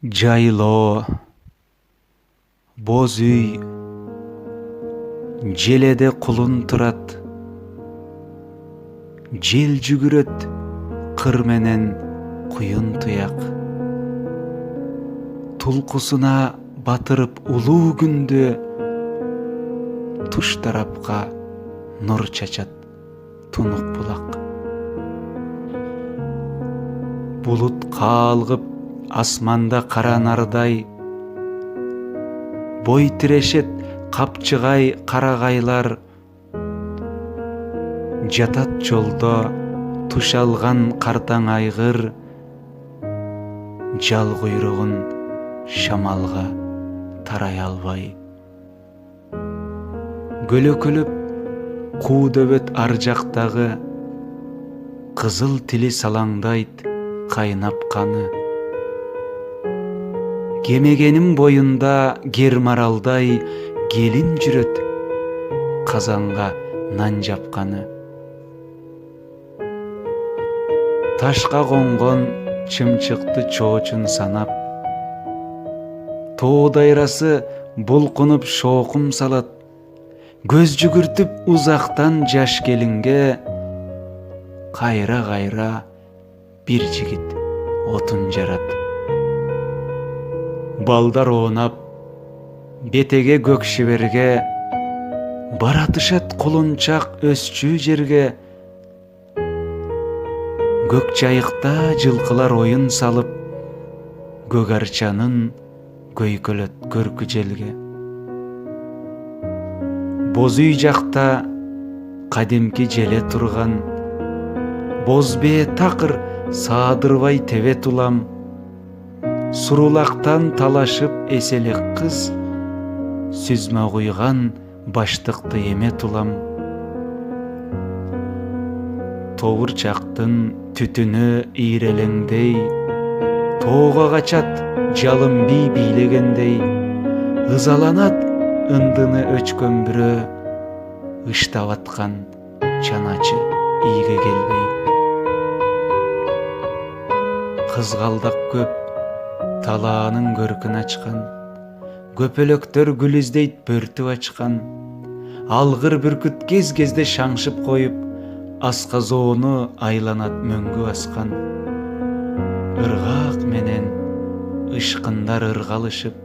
Жайлоо, боз үй, желеде кулун турат. Жел жүгүрөт, кыр менен куюн туяк. Тулкусуна батырып улуу күндө, туш тарапка нур чачат тунук булак. Булут каалгып асманда кара нардай, бой тирешет капчыгай карагайлар. Жатат жолдо туш алган картаң айгыр, жал куйругун шамалга тарай албай. Көлөкөлөп куу дөбөт ар жактагы, кызыл тили салаңдайт кайнап каны. Кемегенин боюнда кер маралдай келин жүрөт, казанга нан жапканы. Ташка конгон чымчыкты чоочун санап, тоо дайрасы булкунуп шоокум салат. Көз жүгүртүп узактан жаш келинге, кайра бир жигит отун жарат. Балдар оонап, бетеге көк шиберге, баратышат кулунчак өсчүү жерге. Көк жайыкта жылкылар оюн салып, көк арчанын көйкөлөт көркү желге. Боз үй жакта кадимки желе турган, боз бээ такыр саадырбай тебет улам. Сурулактан талашып эселик кыз, сүзмө куйган баштыкты эмет улам. Тоорчактын түтүнү ийрелеңдей, тоого качат жалын бий бийлегендей. Ызаланат ындыны өчкөн бирөө, ыштап аткан чаначы ийге келбей. Кызгалдак көп талаанын көркүн ачкан, көпөлөктөр гүл издейт бөртүп ачкан. Алгыр бүркүт кез-кезде шаңшып коюп, асказоону айланат мөңгү баскан. Ыргак менен ышкындар ыргалышып,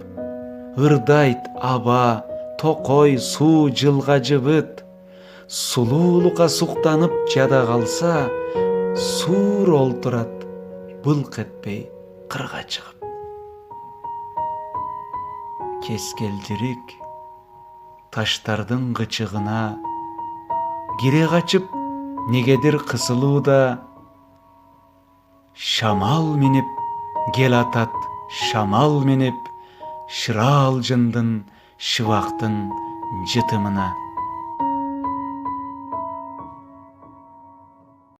ырдайт аба, токой, суу жылгажыбыт. Сулуулукка суктанып жада калса, суур олтурат былк этпей кырга чыгып. Кескелдирик таштардын кычыгына кире качып, негедир кысылууда. Шамал минип кел атат, шамал минип, шыраал жындын шыбактын жытымына.